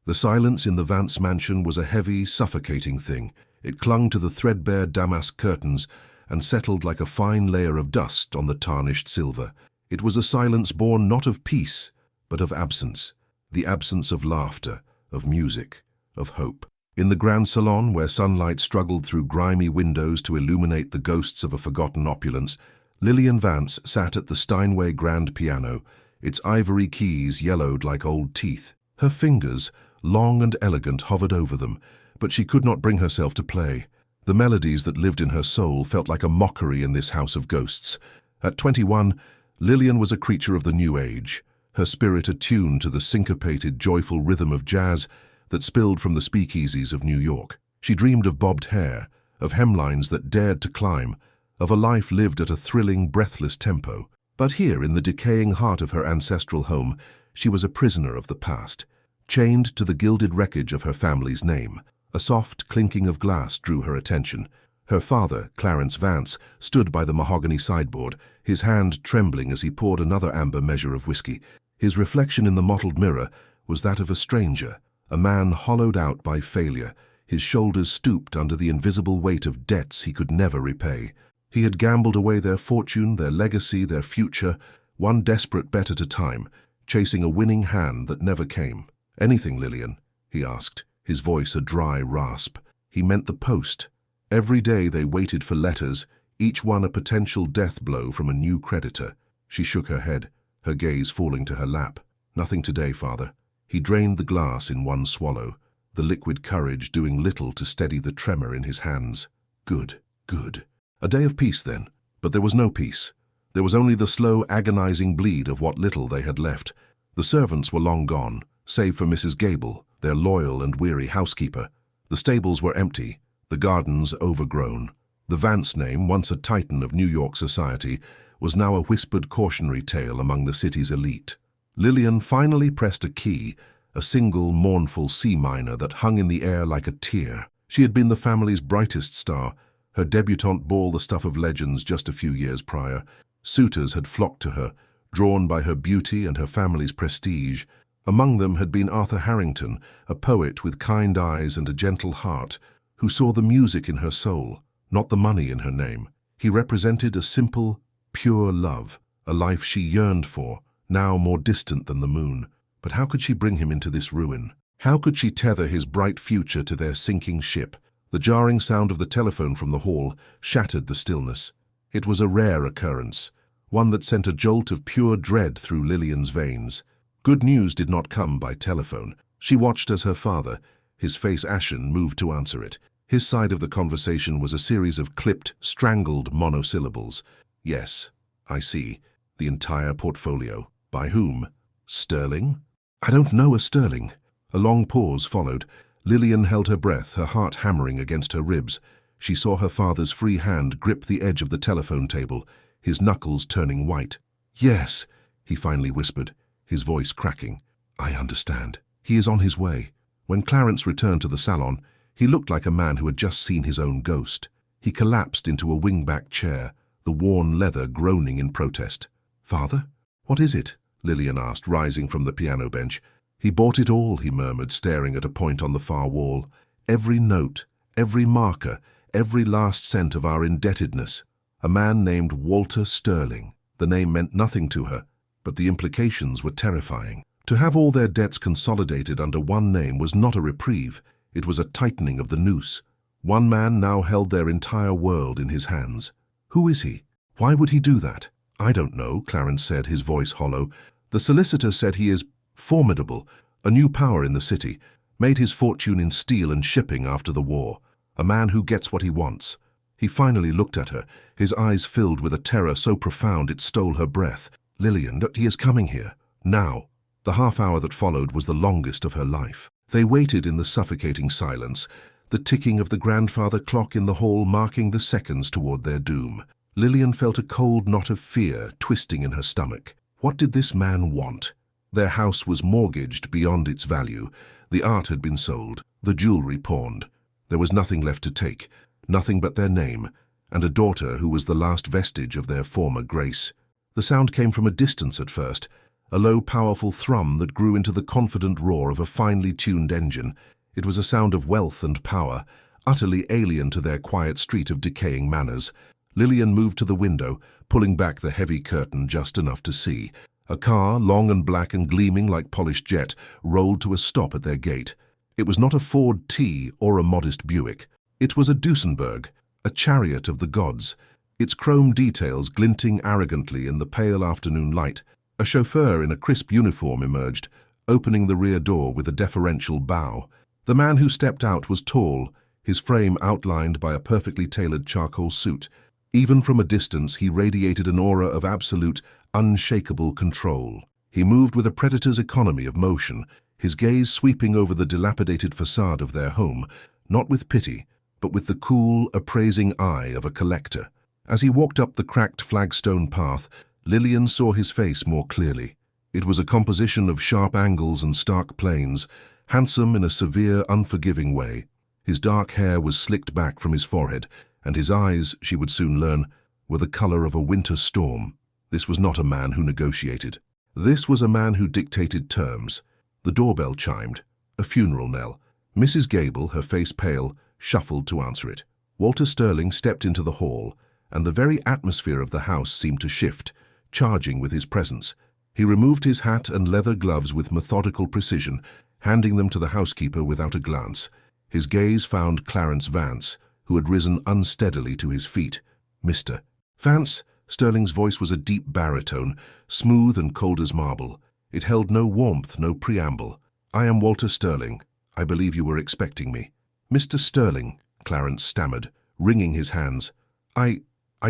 The silence in the Vance mansion was a heavy, suffocating thing. It clung to the threadbare damask curtains and settled like a fine layer of dust on the tarnished silver. It was a silence born not of peace, but of absence. The absence of laughter, of music, of hope. In the grand salon, where sunlight struggled through grimy windows to illuminate the ghosts of a forgotten opulence, Lillian Vance sat at the Steinway grand piano, its ivory keys yellowed like old teeth. Her fingers, long and elegant, hovered over them, but she could not bring herself to play. The melodies that lived in her soul felt like a mockery in this house of ghosts. At 21, Lillian was a creature of the new age, her spirit attuned to the syncopated, joyful rhythm of jazz that spilled from the speakeasies of New York. She dreamed of bobbed hair, of hemlines that dared to climb, of a life lived at a thrilling, breathless tempo. But here, in the decaying heart of her ancestral home, she was a prisoner of the past, chained to the gilded wreckage of her family's name. A soft clinking of glass drew her attention. Her father, Clarence Vance, stood by the mahogany sideboard, his hand trembling as he poured another amber measure of whiskey. His reflection in the mottled mirror was that of a stranger, a man hollowed out by failure, his shoulders stooped under the invisible weight of debts he could never repay. He had gambled away their fortune, their legacy, their future, one desperate bet at a time, chasing a winning hand that never came. "Anything, Lillian?" he asked, his voice a dry rasp. He meant the post. Every day they waited for letters, each one a potential death blow from a new creditor. She shook her head, her gaze falling to her lap. "Nothing today, Father." He drained the glass in one swallow, the liquid courage doing little to steady the tremor in his hands. Good, good. A day of peace, then. But there was no peace. There was only the slow, agonizing bleed of what little they had left. The servants were long gone, save for Mrs. Gable, their loyal and weary housekeeper. The stables were empty, the gardens overgrown. The Vance name, once a titan of New York society, was now a whispered cautionary tale among the city's elite. Lillian finally pressed a key, a single mournful C minor that hung in the air like a tear. She had been the family's brightest star, her debutante ball the stuff of legends just a few years prior. Suitors had flocked to her, drawn by her beauty and her family's prestige. Among them had been Arthur Harrington, a poet with kind eyes and a gentle heart, who saw the music in her soul, not the money in her name. He represented a simple, pure love, a life she yearned for, now more distant than the moon. But how could she bring him into this ruin? How could she tether his bright future to their sinking ship? The jarring sound of the telephone from the hall shattered the stillness. It was a rare occurrence, one that sent a jolt of pure dread through Lillian's veins. Good news did not come by telephone. She watched as her father, his face ashen, moved to answer it. His side of the conversation was a series of clipped, strangled monosyllables. "Yes, I see. The entire portfolio. By whom? Sterling?" "I don't know a Sterling." A long pause followed. Lillian held her breath, her heart hammering against her ribs. She saw her father's free hand grip the edge of the telephone table, his knuckles turning white. "Yes," he finally whispered, his voice cracking. "I understand. He is on his way." When Clarence returned to the salon, he looked like a man who had just seen his own ghost. He collapsed into a wing-back chair, the worn leather groaning in protest. "Father? What is it?" Lillian asked, rising from the piano bench. "He bought it all," he murmured, staring at a point on the far wall. "Every note, every marker, every last cent of our indebtedness. A man named Walter Sterling." The name meant nothing to her, but the implications were terrifying. To have all their debts consolidated under one name was not a reprieve. It was a tightening of the noose. One man now held their entire world in his hands. Who is he? Why would he do that? "I don't know," Clarence said, his voice hollow. "The solicitor said he is formidable, a new power in the city, made his fortune in steel and shipping after the war, a man who gets what he wants." He finally looked at her, his eyes filled with a terror so profound it stole her breath. "Lillian, he is coming here. Now." The half hour that followed was the longest of her life. They waited in the suffocating silence, the ticking of the grandfather clock in the hall marking the seconds toward their doom. Lillian felt a cold knot of fear twisting in her stomach. What did this man want? Their house was mortgaged beyond its value. The art had been sold, the jewelry pawned. There was nothing left to take, nothing but their name, and a daughter who was the last vestige of their former grace. The sound came from a distance at first, a low, powerful thrum that grew into the confident roar of a finely tuned engine. It was a sound of wealth and power, utterly alien to their quiet street of decaying manners. Lillian moved to the window, pulling back the heavy curtain just enough to see. A car, long and black and gleaming like polished jet, rolled to a stop at their gate. It was not a Ford T or a modest Buick. It was a Duesenberg, a chariot of the gods, its chrome details glinting arrogantly in the pale afternoon light. A chauffeur in a crisp uniform emerged, opening the rear door with a deferential bow. The man who stepped out was tall, his frame outlined by a perfectly tailored charcoal suit. Even from a distance, he radiated an aura of absolute, unshakable control. He moved with a predator's economy of motion, his gaze sweeping over the dilapidated facade of their home, not with pity, but with the cool, appraising eye of a collector. As he walked up the cracked flagstone path, Lillian saw his face more clearly. It was a composition of sharp angles and stark planes, handsome in a severe, unforgiving way. His dark hair was slicked back from his forehead, and his eyes, she would soon learn, were the color of a winter storm. This was not a man who negotiated. This was a man who dictated terms. The doorbell chimed, a funeral knell. Mrs. Gable, her face pale, shuffled to answer it. Walter Sterling stepped into the hall, and the very atmosphere of the house seemed to shift, charging with his presence. He removed his hat and leather gloves with methodical precision, handing them to the housekeeper without a glance. His gaze found Clarence Vance, who had risen unsteadily to his feet. "Mr. Vance?" Sterling's voice was a deep baritone, smooth and cold as marble. It held no warmth, no preamble. "I am Walter Sterling. I believe you were expecting me." "Mr. Sterling," Clarence stammered, wringing his hands. I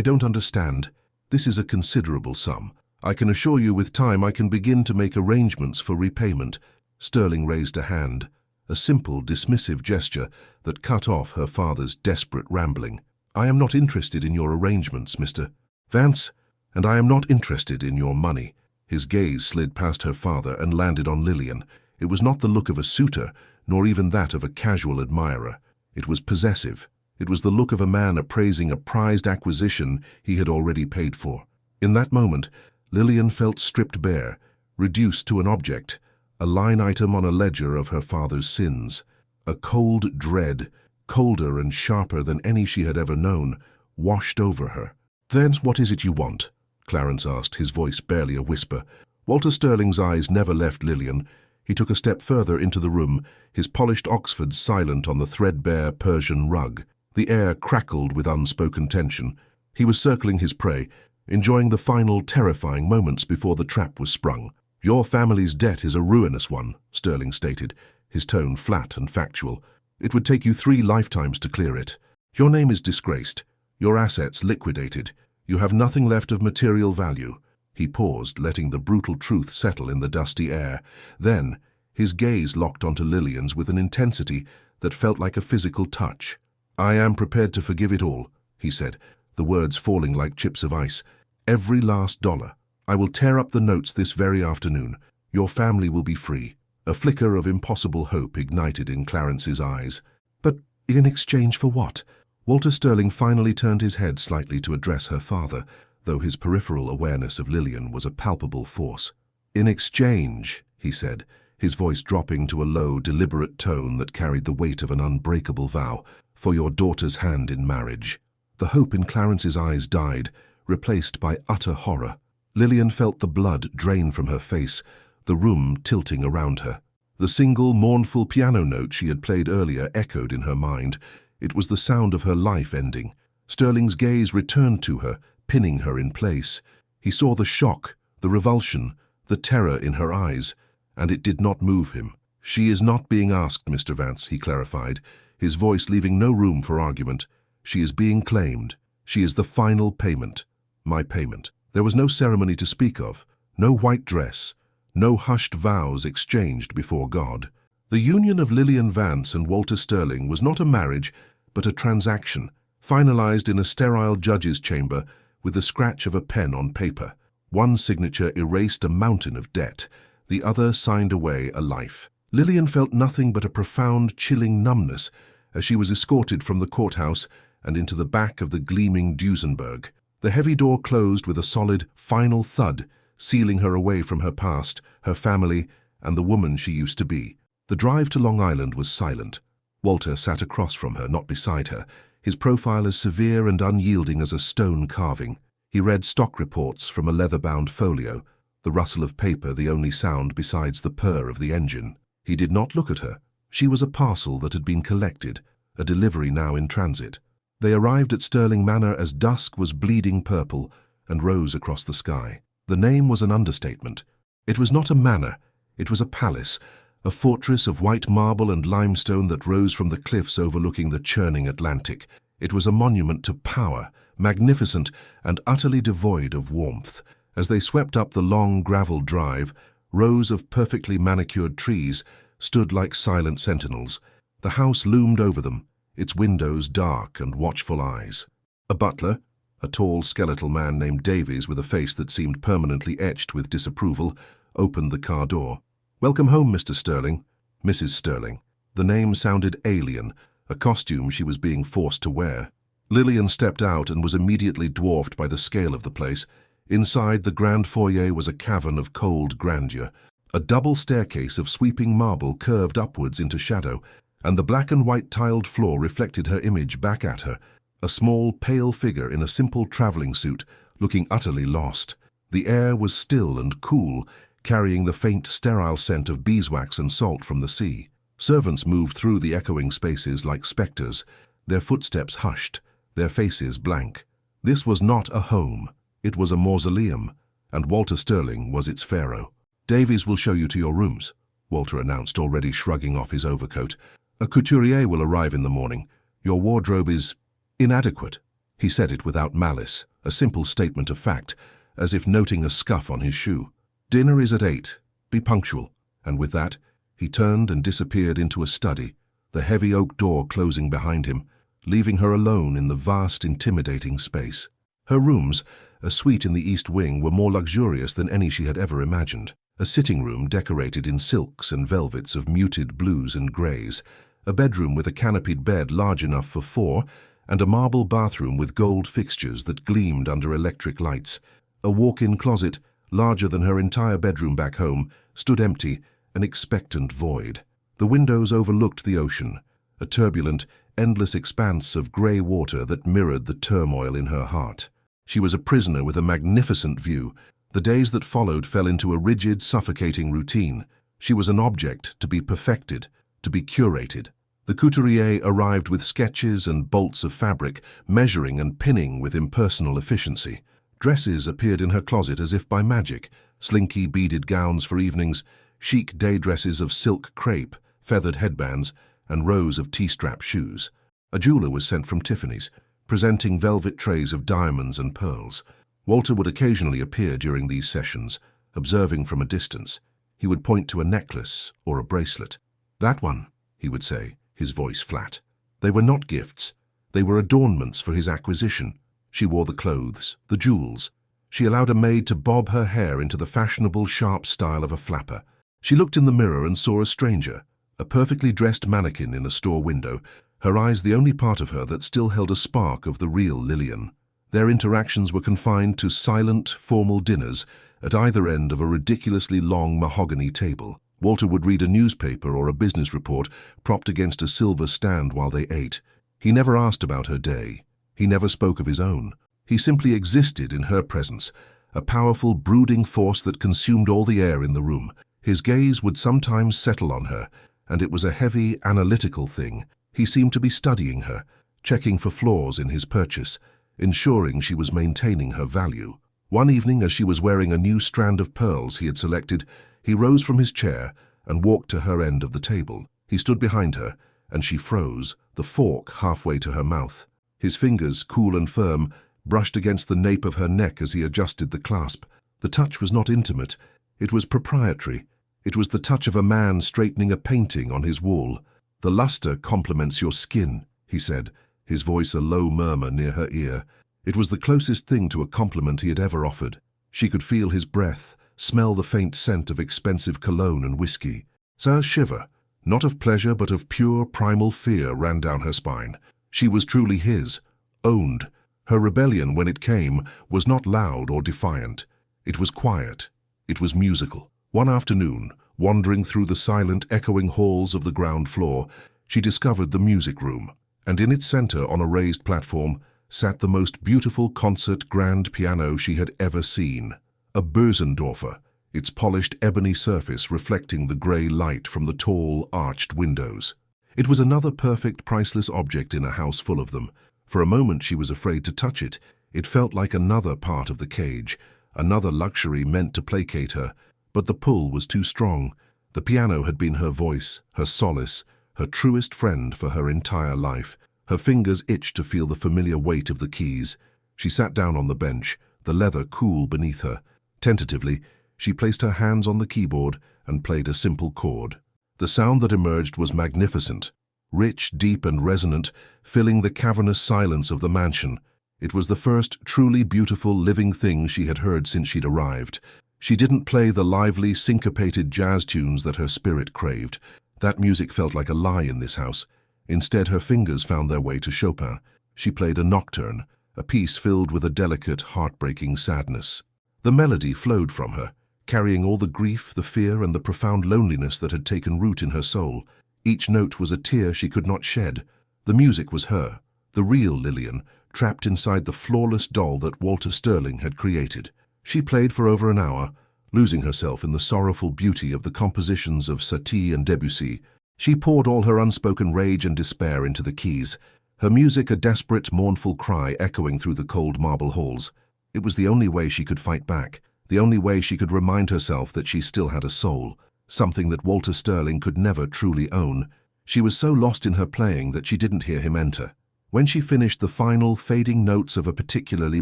don't understand. This is a considerable sum. I can assure you with time I can begin to make arrangements for repayment." Sterling raised a hand, a simple, dismissive gesture that cut off her father's desperate rambling. "I am not interested in your arrangements, Mr. Vance, and I am not interested in your money." His gaze slid past her father and landed on Lillian. It was not the look of a suitor, nor even that of a casual admirer. It was possessive. It was the look of a man appraising a prized acquisition he had already paid for. In that moment, Lillian felt stripped bare, reduced to an object, a line item on a ledger of her father's sins. A cold dread, colder and sharper than any she had ever known, washed over her. "Then what is it you want?" Clarence asked, his voice barely a whisper. Walter Sterling's eyes never left Lillian. He took a step further into the room, his polished Oxford silent on the threadbare Persian rug. The air crackled with unspoken tension. He was circling his prey, enjoying the final terrifying moments before the trap was sprung. "Your family's debt is a ruinous one," Sterling stated, his tone flat and factual. "It would take you 3 lifetimes to clear it. Your name is disgraced, your assets liquidated. You have nothing left of material value." He paused, letting the brutal truth settle in the dusty air. Then, his gaze locked onto Lillian's with an intensity that felt like a physical touch. "I am prepared to forgive it all," he said, the words falling like chips of ice. "Every last dollar. I will tear up the notes this very afternoon. Your family will be free." A flicker of impossible hope ignited in Clarence's eyes. "But in exchange for what?" Walter Sterling finally turned his head slightly to address her father, though his peripheral awareness of Lillian was a palpable force. "In exchange," he said, his voice dropping to a low, deliberate tone that carried the weight of an unbreakable vow, "for your daughter's hand in marriage." The hope in Clarence's eyes died, replaced by utter horror. Lillian felt the blood drain from her face, the room tilting around her. The single, mournful piano note she had played earlier echoed in her mind. It was the sound of her life ending. Sterling's gaze returned to her, pinning her in place. He saw the shock, the revulsion, the terror in her eyes, and it did not move him. "She is not being asked, Mr. Vance," he clarified, his voice leaving no room for argument. "She is being claimed. She is the final payment. My payment." There was no ceremony to speak of, no white dress, no hushed vows exchanged before God. The union of Lillian Vance and Walter Sterling was not a marriage, but a transaction, finalized in a sterile judge's chamber with the scratch of a pen on paper. One signature erased a mountain of debt, the other signed away a life. Lillian felt nothing but a profound, chilling numbness as she was escorted from the courthouse and into the back of the gleaming Duesenberg. The heavy door closed with a solid, final thud, sealing her away from her past, her family, and the woman she used to be. The drive to Long Island was silent. Walter sat across from her, not beside her, his profile as severe and unyielding as a stone carving. He read stock reports from a leather-bound folio, the rustle of paper the only sound besides the purr of the engine. He did not look at her. She was a parcel that had been collected, a delivery now in transit. They arrived at Stirling Manor as dusk was bleeding purple and rose across the sky. The name was an understatement. It was not a manor, it was a palace, a fortress of white marble and limestone that rose from the cliffs overlooking the churning Atlantic. It was a monument to power, magnificent and utterly devoid of warmth. As they swept up the long gravel drive, rows of perfectly manicured trees stood like silent sentinels. The house loomed over them, its windows dark and watchful eyes. A butler, a tall skeletal man named Davies with a face that seemed permanently etched with disapproval, opened the car door. "Welcome home, Mr. Stirling." Mrs. Stirling. The name sounded alien, a costume she was being forced to wear. Lillian stepped out and was immediately dwarfed by the scale of the place. Inside, the grand foyer was a cavern of cold grandeur. A double staircase of sweeping marble curved upwards into shadow, and the black and white tiled floor reflected her image back at her, a small, pale figure in a simple travelling suit, looking utterly lost. The air was still and cool, carrying the faint, sterile scent of beeswax and salt from the sea. Servants moved through the echoing spaces like spectres, their footsteps hushed, their faces blank. This was not a home. It was a mausoleum, and Walter Stirling was its pharaoh. "Davies will show you to your rooms," Walter announced, already shrugging off his overcoat. "A couturier will arrive in the morning. Your wardrobe is inadequate." He said it without malice, a simple statement of fact, as if noting a scuff on his shoe. "Dinner is at 8. Be punctual." And with that, he turned and disappeared into a study, the heavy oak door closing behind him, leaving her alone in the vast, intimidating space. Her rooms, a suite in the east wing, were more luxurious than any she had ever imagined. A sitting room decorated in silks and velvets of muted blues and greys, a bedroom with a canopied bed large enough for 4, and a marble bathroom with gold fixtures that gleamed under electric lights. A walk-in closet, larger than her entire bedroom back home, stood empty, an expectant void. The windows overlooked the ocean, a turbulent, endless expanse of grey water that mirrored the turmoil in her heart. She was a prisoner with a magnificent view. The days that followed fell into a rigid, suffocating routine. She was an object to be perfected, to be curated. The couturier arrived with sketches and bolts of fabric, measuring and pinning with impersonal efficiency. Dresses appeared in her closet as if by magic, slinky beaded gowns for evenings, chic day dresses of silk crepe, feathered headbands, and rows of tea-strap shoes. A jeweller was sent from Tiffany's, presenting velvet trays of diamonds and pearls. Walter would occasionally appear during these sessions, observing from a distance. He would point to a necklace or a bracelet. "That one," he would say, his voice flat. They were not gifts. They were adornments for his acquisition. She wore the clothes, the jewels. She allowed a maid to bob her hair into the fashionable, sharp style of a flapper. She looked in the mirror and saw a stranger, a perfectly dressed mannequin in a store window, her eyes the only part of her that still held a spark of the real Lillian. Their interactions were confined to silent, formal dinners at either end of a ridiculously long mahogany table. Walter would read a newspaper or a business report propped against a silver stand while they ate. He never asked about her day. He never spoke of his own. He simply existed in her presence, a powerful, brooding force that consumed all the air in the room. His gaze would sometimes settle on her, and it was a heavy, analytical thing. He seemed to be studying her, checking for flaws in his purchase, ensuring she was maintaining her value. One evening, as she was wearing a new strand of pearls he had selected, he rose from his chair and walked to her end of the table. He stood behind her, and she froze, the fork halfway to her mouth. His fingers, cool and firm, brushed against the nape of her neck as he adjusted the clasp. The touch was not intimate. It was proprietary. It was the touch of a man straightening a painting on his wall. "The luster complements your skin," he said, his voice a low murmur near her ear. It was the closest thing to a compliment he had ever offered. She could feel his breath, smell the faint scent of expensive cologne and whiskey. A shiver, not of pleasure but of pure primal fear, ran down her spine. She was truly his, owned. Her rebellion, when it came, was not loud or defiant. It was quiet. It was musical. One afternoon, wandering through the silent, echoing halls of the ground floor, she discovered the music room, and in its center, on a raised platform, sat the most beautiful concert grand piano she had ever seen. A Bösendorfer, its polished ebony surface reflecting the grey light from the tall, arched windows. It was another perfect, priceless object in a house full of them. For a moment she was afraid to touch it. It felt like another part of the cage, another luxury meant to placate her. But the pull was too strong. The piano had been her voice, her solace, her truest friend for her entire life. Her fingers itched to feel the familiar weight of the keys. She sat down on the bench, the leather cool beneath her. Tentatively, she placed her hands on the keyboard and played a simple chord. The sound that emerged was magnificent, rich, deep and resonant, filling the cavernous silence of the mansion. It was the first truly beautiful living thing she had heard since she'd arrived. She didn't play the lively, syncopated jazz tunes that her spirit craved. That music felt like a lie in this house. Instead, her fingers found their way to Chopin. She played a nocturne, a piece filled with a delicate, heartbreaking sadness. The melody flowed from her, carrying all the grief, the fear, and the profound loneliness that had taken root in her soul. Each note was a tear she could not shed. The music was her, the real Lillian, trapped inside the flawless doll that Walter Sterling had created. She played for over an hour, losing herself in the sorrowful beauty of the compositions of Satie and Debussy. She poured all her unspoken rage and despair into the keys, her music a desperate, mournful cry echoing through the cold marble halls. It was the only way she could fight back, the only way she could remind herself that she still had a soul, something that Walter Sterling could never truly own. She was so lost in her playing that she didn't hear him enter. When she finished the final, fading notes of a particularly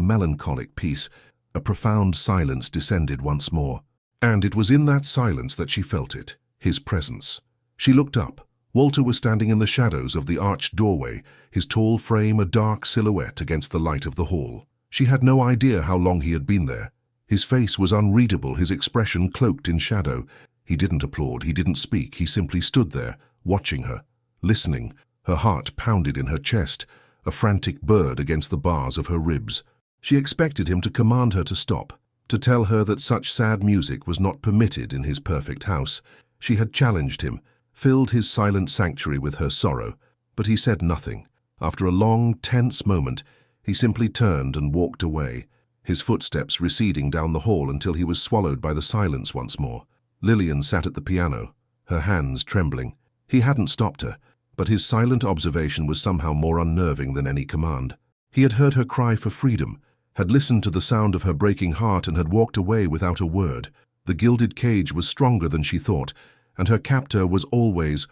melancholic piece, a profound silence descended once more. And it was in that silence that she felt it, his presence. She looked up. Walter was standing in the shadows of the arched doorway, his tall frame a dark silhouette against the light of the hall. She had no idea how long he had been there. His face was unreadable, his expression cloaked in shadow. He didn't applaud, he didn't speak, he simply stood there, watching her, listening. Her heart pounded in her chest, a frantic bird against the bars of her ribs. She expected him to command her to stop, to tell her that such sad music was not permitted in his perfect house. She had challenged him, filled his silent sanctuary with her sorrow, but he said nothing. After a long, tense moment, he simply turned and walked away, his footsteps receding down the hall until he was swallowed by the silence once more. Lillian sat at the piano, her hands trembling. He hadn't stopped her, but his silent observation was somehow more unnerving than any command. He had heard her cry for freedom, had listened to the sound of her breaking heart and had walked away without a word. The gilded cage was stronger than she thought, and her captor was always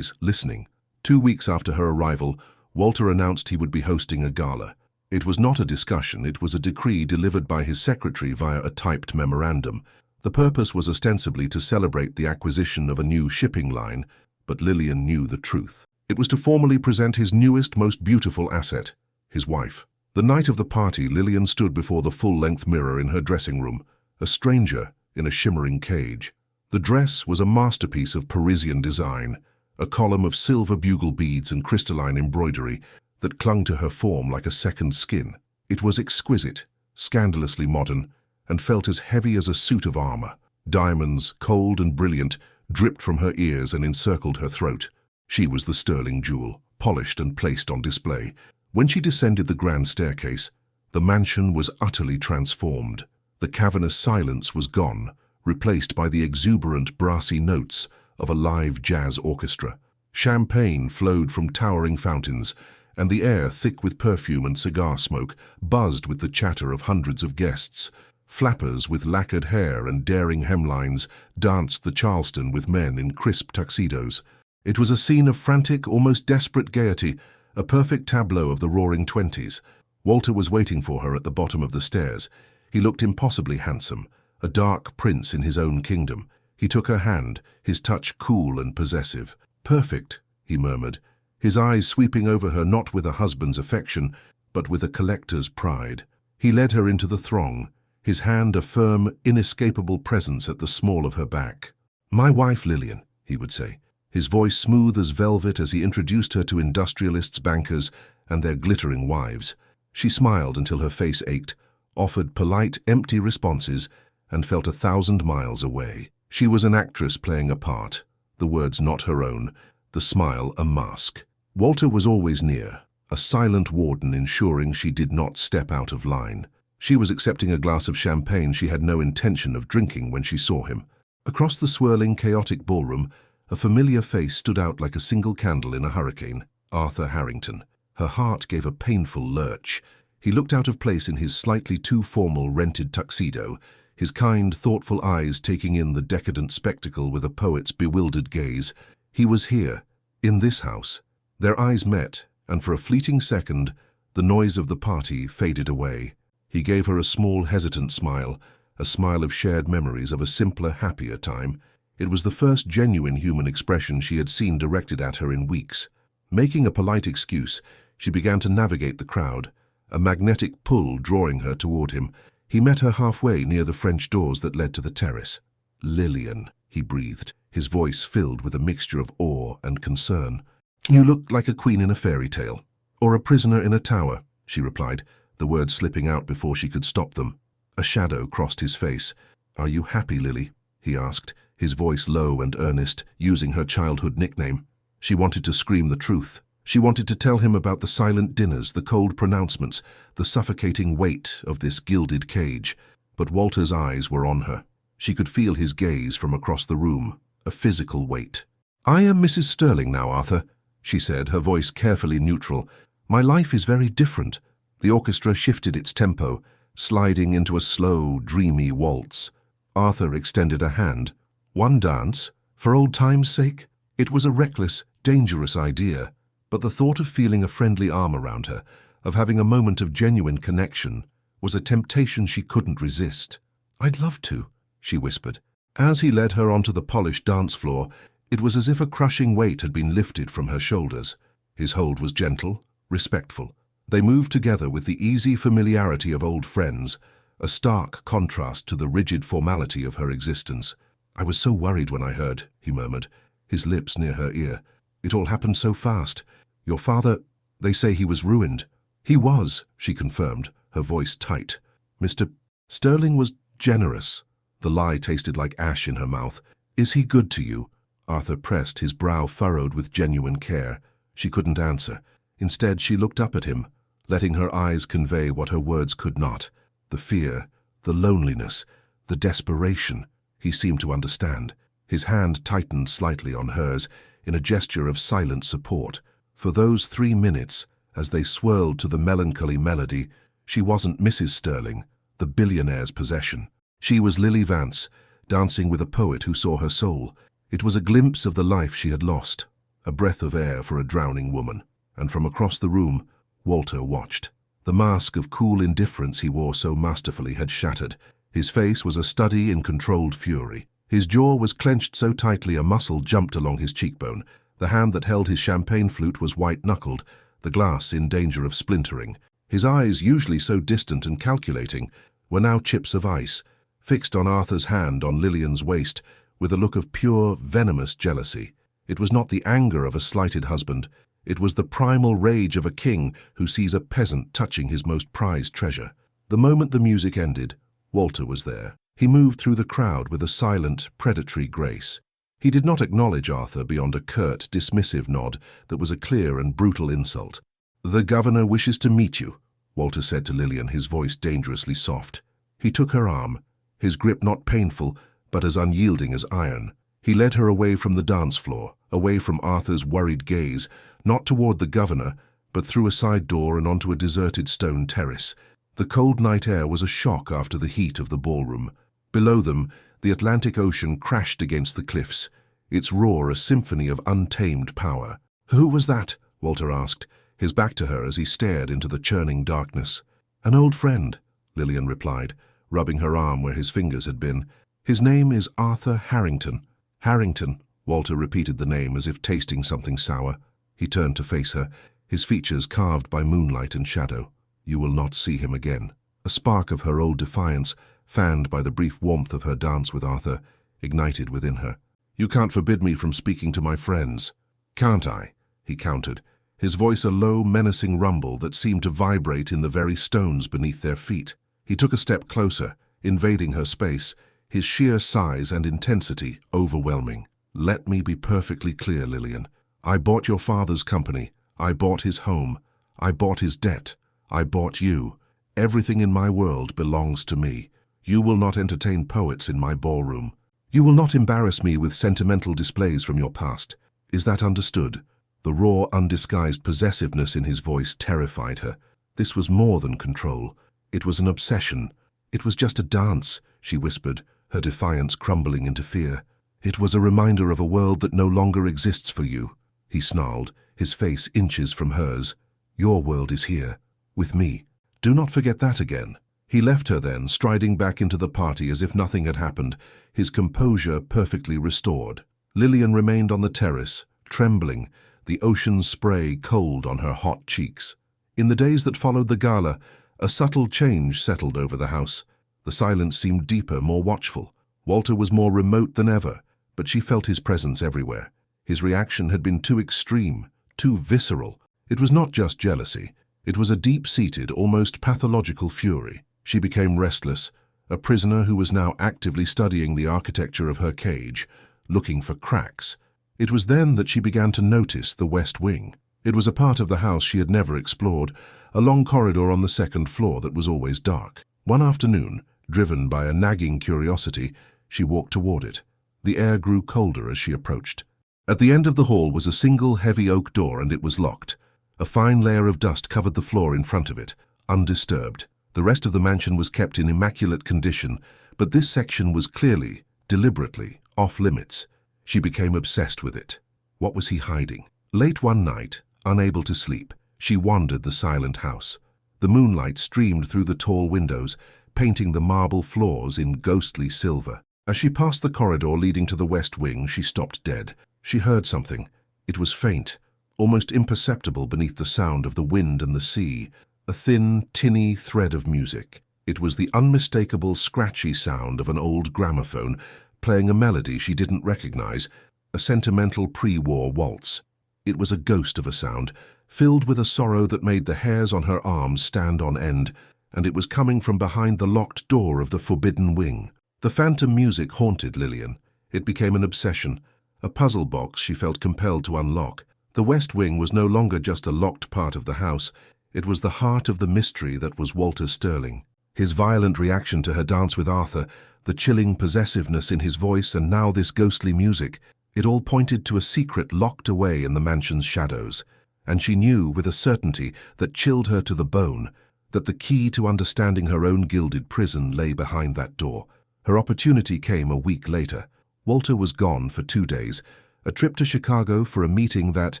listening. 2 weeks after her arrival, Walter announced he would be hosting a gala. It was not a discussion, it was a decree delivered by his secretary via a typed memorandum. The purpose was ostensibly to celebrate the acquisition of a new shipping line, but Lillian knew the truth. It was to formally present his newest, most beautiful asset, his wife. The night of the party, Lillian stood before the full-length mirror in her dressing room, a stranger in a shimmering cage. The dress was a masterpiece of Parisian design, a column of silver bugle beads and crystalline embroidery that clung to her form like a second skin. It was exquisite, scandalously modern, and felt as heavy as a suit of armor. Diamonds, cold and brilliant, dripped from her ears and encircled her throat. She was the sterling jewel, polished and placed on display. When she descended the grand staircase, the mansion was utterly transformed. The cavernous silence was gone, replaced by the exuberant brassy notes of a live jazz orchestra. Champagne flowed from towering fountains, and the air, thick with perfume and cigar smoke, buzzed with the chatter of hundreds of guests. Flappers with lacquered hair and daring hemlines danced the Charleston with men in crisp tuxedos. It was a scene of frantic, almost desperate gaiety, a perfect tableau of the roaring 20s. Walter was waiting for her at the bottom of the stairs. He looked impossibly handsome, a dark prince in his own kingdom. He took her hand, his touch cool and possessive. "Perfect," he murmured, his eyes sweeping over her not with a husband's affection, but with a collector's pride. He led her into the throng, his hand a firm, inescapable presence at the small of her back. "My wife, Lillian," he would say, his voice smooth as velvet as he introduced her to industrialists, bankers, and their glittering wives. She smiled until her face ached. offered polite, empty responses, and felt 1,000 miles away. She was an actress playing a part, the words not her own, the smile a mask. Walter was always near, a silent warden ensuring she did not step out of line. She was accepting a glass of champagne she had no intention of drinking when she saw him. Across the swirling, chaotic ballroom, a familiar face stood out like a single candle in a hurricane. Arthur Harrington. Her heart gave a painful lurch. He looked out of place in his slightly too formal rented tuxedo, his kind, thoughtful eyes taking in the decadent spectacle with a poet's bewildered gaze. He was here, in this house. Their eyes met, and for a fleeting second, the noise of the party faded away. He gave her a small, hesitant smile, a smile of shared memories of a simpler, happier time. It was the first genuine human expression she had seen directed at her in weeks. Making a polite excuse, she began to navigate the crowd, a magnetic pull drawing her toward him. He met her halfway near the French doors that led to the terrace. "Lillian," he breathed, his voice filled with a mixture of awe and concern. "You look like a queen in a fairy tale, or a prisoner in a tower," she replied, the words slipping out before she could stop them. A shadow crossed his face. "Are you happy, Lily?" he asked, his voice low and earnest, using her childhood nickname. She wanted to scream the truth. She wanted to tell him about the silent dinners, the cold pronouncements, the suffocating weight of this gilded cage. But Walter's eyes were on her. She could feel his gaze from across the room, a physical weight. "I am Mrs. Sterling now, Arthur," she said, her voice carefully neutral. "My life is very different." The orchestra shifted its tempo, sliding into a slow, dreamy waltz. Arthur extended a hand. "One dance? For old time's sake?" It was a reckless, dangerous idea, but the thought of feeling a friendly arm around her, of having a moment of genuine connection, was a temptation she couldn't resist. "I'd love to," she whispered. As he led her onto the polished dance floor, it was as if a crushing weight had been lifted from her shoulders. His hold was gentle, respectful. They moved together with the easy familiarity of old friends, a stark contrast to the rigid formality of her existence. "I was so worried when I heard," he murmured, his lips near her ear. "It all happened so fast. Your father, they say he was ruined." "He was," she confirmed, her voice tight. "Mr. Sterling was generous." The lie tasted like ash in her mouth. "Is he good to you?" Arthur pressed, his brow furrowed with genuine care. She couldn't answer. Instead, she looked up at him, letting her eyes convey what her words could not. The fear, the loneliness, the desperation. He seemed to understand. His hand tightened slightly on hers in a gesture of silent support. For those 3 minutes, as they swirled to the melancholy melody, she wasn't Mrs. Sterling, the billionaire's possession. She was Lily Vance, dancing with a poet who saw her soul. It was a glimpse of the life she had lost, a breath of air for a drowning woman. And from across the room, Walter watched. The mask of cool indifference he wore so masterfully had shattered. His face was a study in controlled fury. His jaw was clenched so tightly a muscle jumped along his cheekbone. The hand that held his champagne flute was white-knuckled, the glass in danger of splintering. His eyes, usually so distant and calculating, were now chips of ice, fixed on Arthur's hand on Lillian's waist with a look of pure, venomous jealousy. It was not the anger of a slighted husband. It was the primal rage of a king who sees a peasant touching his most prized treasure. The moment the music ended, Walter was there. He moved through the crowd with a silent, predatory grace. He did not acknowledge Arthur beyond a curt, dismissive nod that was a clear and brutal insult. "The governor wishes to meet you," Walter said to Lillian, his voice dangerously soft. He took her arm, his grip not painful, but as unyielding as iron. He led her away from the dance floor, away from Arthur's worried gaze, not toward the governor, but through a side door and onto a deserted stone terrace. The cold night air was a shock after the heat of the ballroom. Below them, the Atlantic Ocean crashed against the cliffs, its roar a symphony of untamed power. "Who was that?" Walter asked, his back to her as he stared into the churning darkness. "An old friend," Lillian replied, rubbing her arm where his fingers had been. "His name is Arthur Harrington." "Harrington," Walter repeated the name as if tasting something sour. He turned to face her, his features carved by moonlight and shadow. "You will not see him again." A spark of her old defiance, fanned by the brief warmth of her dance with Arthur, ignited within her. "You can't forbid me from speaking to my friends." "Can't I?" he countered, his voice a low, menacing rumble that seemed to vibrate in the very stones beneath their feet. He took a step closer, invading her space, his sheer size and intensity overwhelming. "Let me be perfectly clear, Lillian. I bought your father's company. I bought his home. I bought his debt. I bought you. Everything in my world belongs to me. You will not entertain poets in my ballroom. You will not embarrass me with sentimental displays from your past. Is that understood?" The raw, undisguised possessiveness in his voice terrified her. This was more than control. It was an obsession. "It was just a dance," she whispered, her defiance crumbling into fear. "It was a reminder of a world that no longer exists for you," he snarled, his face inches from hers. "Your world is here, with me. Do not forget that again." He left her then, striding back into the party as if nothing had happened, his composure perfectly restored. Lillian remained on the terrace, trembling, the ocean's spray cold on her hot cheeks. In the days that followed the gala, a subtle change settled over the house. The silence seemed deeper, more watchful. Walter was more remote than ever, but she felt his presence everywhere. His reaction had been too extreme, too visceral. It was not just jealousy. It was a deep-seated, almost pathological fury. She became restless, a prisoner who was now actively studying the architecture of her cage, looking for cracks. It was then that she began to notice the West Wing. It was a part of the house she had never explored, a long corridor on the second floor that was always dark. One afternoon, driven by a nagging curiosity, she walked toward it. The air grew colder as she approached. At the end of the hall was a single heavy oak door, and it was locked. A fine layer of dust covered the floor in front of it, undisturbed. The rest of the mansion was kept in immaculate condition, but this section was clearly, deliberately, off-limits. She became obsessed with it. What was he hiding? Late one night, unable to sleep, she wandered the silent house. The moonlight streamed through the tall windows, painting the marble floors in ghostly silver. As she passed the corridor leading to the West Wing, she stopped dead. She heard something. It was faint, almost imperceptible beneath the sound of the wind and the sea, a thin, tinny thread of music. It was the unmistakable, scratchy sound of an old gramophone, playing a melody she didn't recognize, a sentimental pre-war waltz. It was a ghost of a sound, filled with a sorrow that made the hairs on her arms stand on end, and it was coming from behind the locked door of the forbidden wing. The phantom music haunted Lillian. It became an obsession, a puzzle box she felt compelled to unlock. The West Wing was no longer just a locked part of the house. It was the heart of the mystery that was Walter Sterling. His violent reaction to her dance with Arthur, the chilling possessiveness in his voice, and now this ghostly music, it all pointed to a secret locked away in the mansion's shadows. And she knew with a certainty that chilled her to the bone that the key to understanding her own gilded prison lay behind that door. Her opportunity came a week later. Walter was gone for 2 days, a trip to Chicago for a meeting that,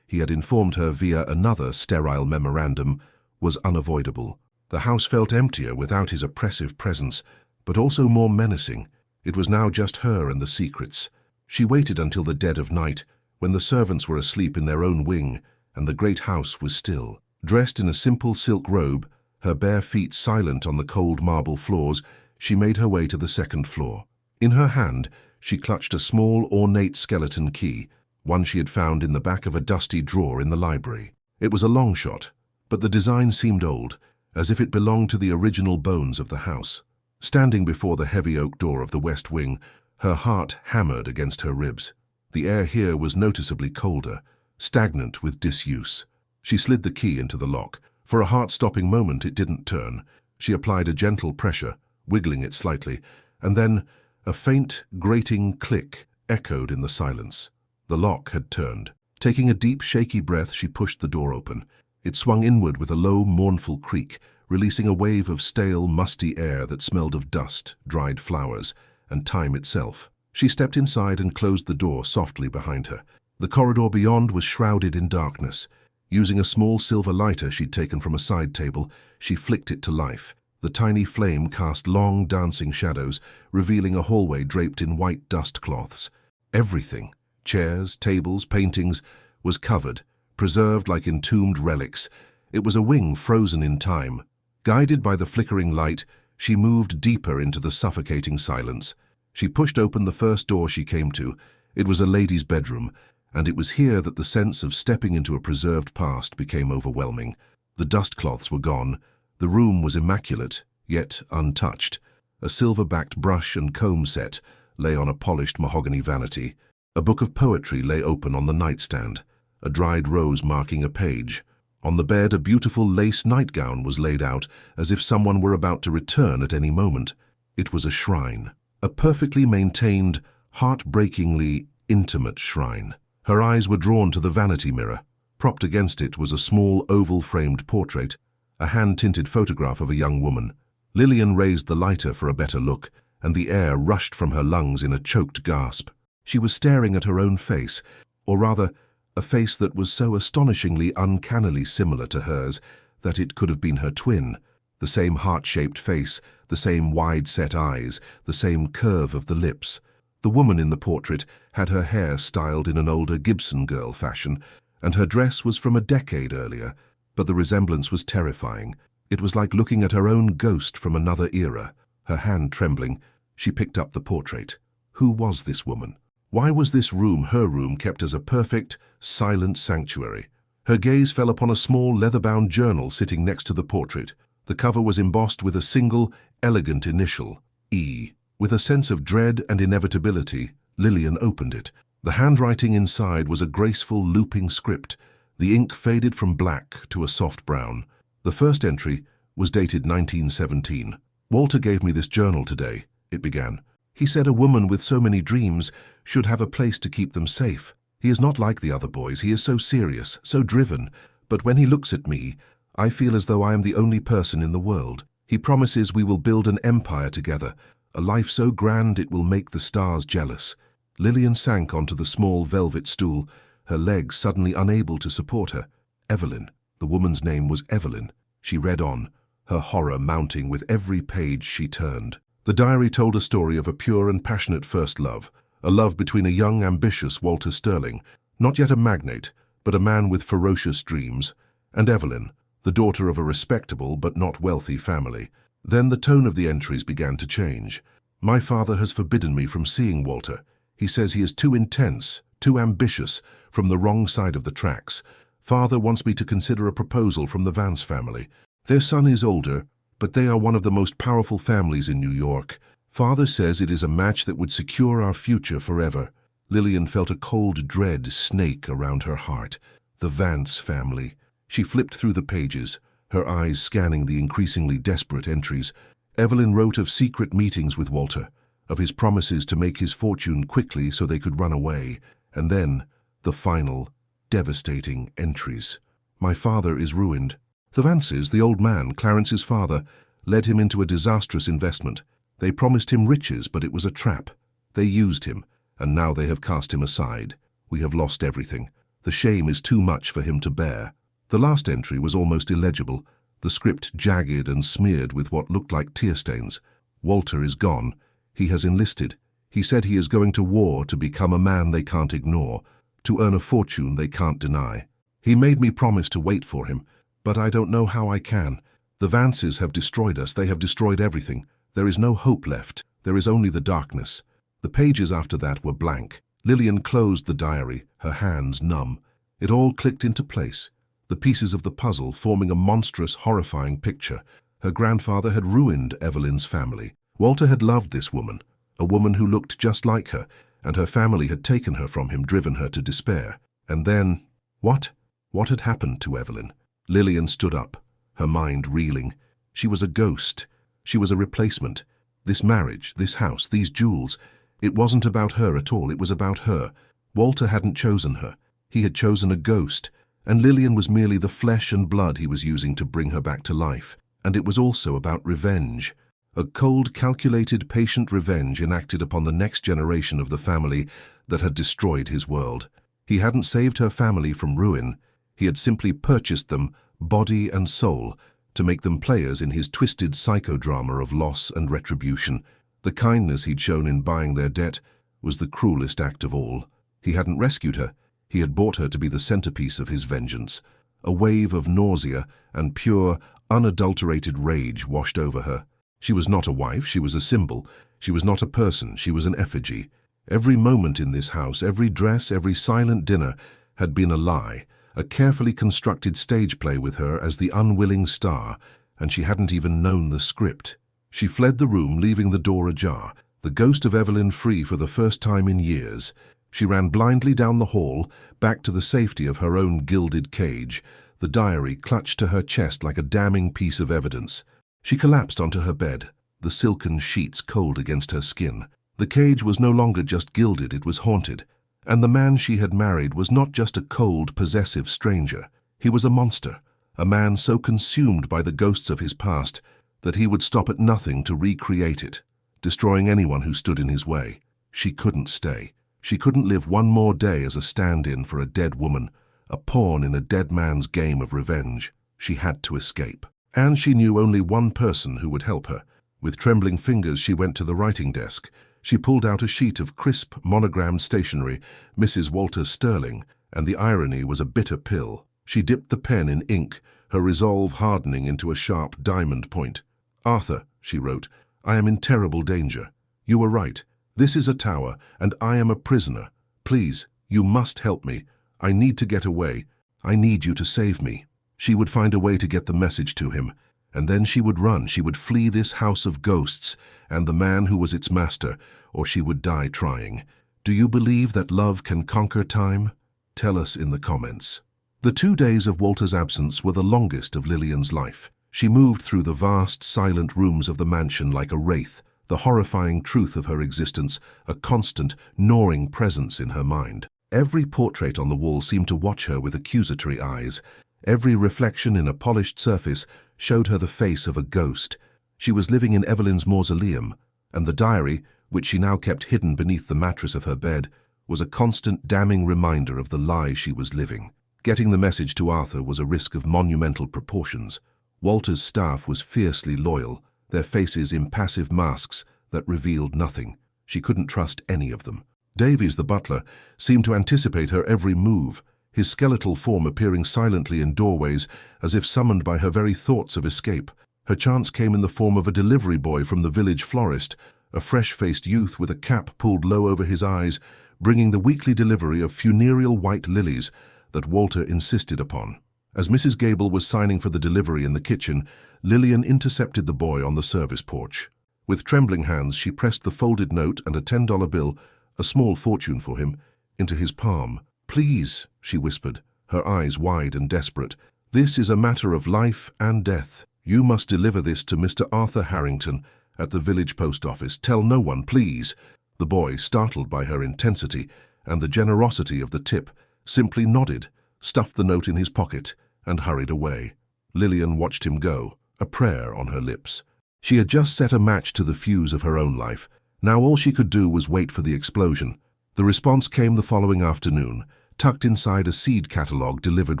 he had informed her via another sterile memorandum, was unavoidable. The house felt emptier without his oppressive presence, but also more menacing. It was now just her and the secrets. She waited until the dead of night, when the servants were asleep in their own wing, and the great house was still. Dressed in a simple silk robe, her bare feet silent on the cold marble floors, she made her way to the second floor. In her hand, she clutched a small, ornate skeleton key, one she had found in the back of a dusty drawer in the library. It was a long shot, but the design seemed old, as if it belonged to the original bones of the house. Standing before the heavy oak door of the West Wing, her heart hammered against her ribs. The air here was noticeably colder, stagnant with disuse. She slid the key into the lock. For a heart-stopping moment it didn't turn. She applied a gentle pressure, wiggling it slightly, and then a faint, grating click echoed in the silence. The lock had turned. Taking a deep, shaky breath, she pushed the door open. It swung inward with a low, mournful creak, releasing a wave of stale, musty air that smelled of dust, dried flowers, and time itself. She stepped inside and closed the door softly behind her. The corridor beyond was shrouded in darkness. Using a small silver lighter she'd taken from a side table, she flicked it to life. The tiny flame cast long, dancing shadows, revealing a hallway draped in white dust cloths. Everything, chairs, tables, paintings, was covered, preserved like entombed relics. It was a wing frozen in time. Guided by the flickering light, she moved deeper into the suffocating silence. She pushed open the first door she came to. It was a lady's bedroom, and it was here that the sense of stepping into a preserved past became overwhelming. The dust cloths were gone. The room was immaculate, yet untouched. A silver-backed brush and comb set lay on a polished mahogany vanity. A book of poetry lay open on the nightstand, a dried rose marking a page. On the bed, a beautiful lace nightgown was laid out, as if someone were about to return at any moment. It was a shrine, a perfectly maintained, heartbreakingly intimate shrine. Her eyes were drawn to the vanity mirror. Propped against it was a small, oval-framed portrait, a hand-tinted photograph of a young woman. Lillian raised the lighter for a better look, and the air rushed from her lungs in a choked gasp. She was staring at her own face, or rather, a face that was so astonishingly uncannily similar to hers that it could have been her twin. The same heart-shaped face, the same wide-set eyes, the same curve of the lips. The woman in the portrait had her hair styled in an older Gibson girl fashion, and her dress was from a decade earlier, but the resemblance was terrifying. It was like looking at her own ghost from another era. Her hand trembling, she picked up the portrait. Who was this woman? Why was this room, her room, kept as a perfect, silent sanctuary? Her gaze fell upon a small leather-bound journal sitting next to the portrait. The cover was embossed with a single, elegant initial, E. With a sense of dread and inevitability, Lillian opened it. The handwriting inside was a graceful, looping script. The ink faded from black to a soft brown. The first entry was dated 1917. "Walter gave me this journal today," it began. "He said a woman with so many dreams should have a place to keep them safe. He is not like the other boys. He is so serious, so driven. But when he looks at me, I feel as though I am the only person in the world. He promises we will build an empire together, a life so grand it will make the stars jealous." Lillian sank onto the small velvet stool, her legs suddenly unable to support her. Evelyn. The woman's name was Evelyn. She read on, her horror mounting with every page she turned. The diary told a story of a pure and passionate first love, a love between a young, ambitious Walter Sterling, not yet a magnate, but a man with ferocious dreams, and Evelyn, the daughter of a respectable but not wealthy family. Then the tone of the entries began to change. "My father has forbidden me from seeing Walter. He says he is too intense, too ambitious, from the wrong side of the tracks. Father wants me to consider a proposal from the Vance family. Their son is older, but they are one of the most powerful families in New York. Father says it is a match that would secure our future forever." Lillian felt a cold dread snake around her heart. The Vance family. She flipped through the pages, her eyes scanning the increasingly desperate entries. Evelyn wrote of secret meetings with Walter, of his promises to make his fortune quickly so they could run away, and then the final, devastating entries. "My father is ruined. The Vances, the old man, Clarence's father, led him into a disastrous investment. They promised him riches, but it was a trap. They used him, and now they have cast him aside. We have lost everything. The shame is too much for him to bear." The last entry was almost illegible, the script jagged and smeared with what looked like tear stains. "Walter is gone. He has enlisted. He said he is going to war to become a man they can't ignore, to earn a fortune they can't deny. He made me promise to wait for him, but I don't know how I can. The Vances have destroyed us. They have destroyed everything. There is no hope left. There is only the darkness." The pages after that were blank. Lillian closed the diary, her hands numb. It all clicked into place, the pieces of the puzzle forming a monstrous, horrifying picture. Her grandfather had ruined Evelyn's family. Walter had loved this woman, a woman who looked just like her, and her family had taken her from him, driven her to despair. And then, what? What had happened to Evelyn? Lillian stood up, her mind reeling. She was a ghost. She was a replacement. This marriage, this house, these jewels, it wasn't about her at all. It was about her. Walter hadn't chosen her. He had chosen a ghost, and Lillian was merely the flesh and blood he was using to bring her back to life. And it was also about revenge. A cold, calculated, patient revenge enacted upon the next generation of the family that had destroyed his world. He hadn't saved her family from ruin. He had simply purchased them, body and soul, to make them players in his twisted psychodrama of loss and retribution. The kindness he'd shown in buying their debt was the cruelest act of all. He hadn't rescued her. He had bought her to be the centerpiece of his vengeance. A wave of nausea and pure, unadulterated rage washed over her. She was not a wife, she was a symbol. She was not a person, she was an effigy. Every moment in this house, every dress, every silent dinner had been a lie, a carefully constructed stage play with her as the unwilling star, and she hadn't even known the script. She fled the room, leaving the door ajar, the ghost of Evelyn free for the first time in years. She ran blindly down the hall, back to the safety of her own gilded cage, the diary clutched to her chest like a damning piece of evidence. She collapsed onto her bed, the silken sheets cold against her skin. The cage was no longer just gilded, it was haunted. And the man she had married was not just a cold, possessive stranger. He was a monster, a man so consumed by the ghosts of his past that he would stop at nothing to recreate it, destroying anyone who stood in his way. She couldn't stay. She couldn't live one more day as a stand-in for a dead woman, a pawn in a dead man's game of revenge. She had to escape. And she knew only one person who would help her. With trembling fingers, she went to the writing desk. She pulled out a sheet of crisp, monogrammed stationery, Mrs. Walter Sterling, and the irony was a bitter pill. She dipped the pen in ink, her resolve hardening into a sharp diamond point. "Arthur," she wrote, "I am in terrible danger. You were right. This is a tower, and I am a prisoner. Please, you must help me. I need to get away. I need you to save me." She would find a way to get the message to him, and then she would run. She would flee this house of ghosts and the man who was its master, or she would die trying. Do you believe that love can conquer time? Tell us in the comments. The 2 days of Walter's absence were the longest of Lillian's life. She moved through the vast, silent rooms of the mansion like a wraith, the horrifying truth of her existence, a constant, gnawing presence in her mind. Every portrait on the wall seemed to watch her with accusatory eyes. Every reflection in a polished surface showed her the face of a ghost. She was living in Evelyn's mausoleum, and the diary, which she now kept hidden beneath the mattress of her bed, was a constant damning reminder of the lie she was living. Getting the message to Arthur was a risk of monumental proportions. Walter's staff was fiercely loyal, their faces impassive masks that revealed nothing. She couldn't trust any of them. Davies, the butler, seemed to anticipate her every move, his skeletal form appearing silently in doorways as if summoned by her very thoughts of escape. Her chance came in the form of a delivery boy from the village florist, a fresh-faced youth with a cap pulled low over his eyes, bringing the weekly delivery of funereal white lilies that Walter insisted upon. As Mrs. Gable was signing for the delivery in the kitchen, Lillian intercepted the boy on the service porch. With trembling hands, she pressed the folded note and a $10 bill, a small fortune for him, into his palm. "Please," she whispered, her eyes wide and desperate. "This is a matter of life and death. You must deliver this to Mr. Arthur Harrington at the village post office. Tell no one, please." The boy, startled by her intensity and the generosity of the tip, simply nodded, stuffed the note in his pocket, and hurried away. Lillian watched him go, a prayer on her lips. She had just set a match to the fuse of her own life. Now all she could do was wait for the explosion. The response came the following afternoon, tucked inside a seed catalogue delivered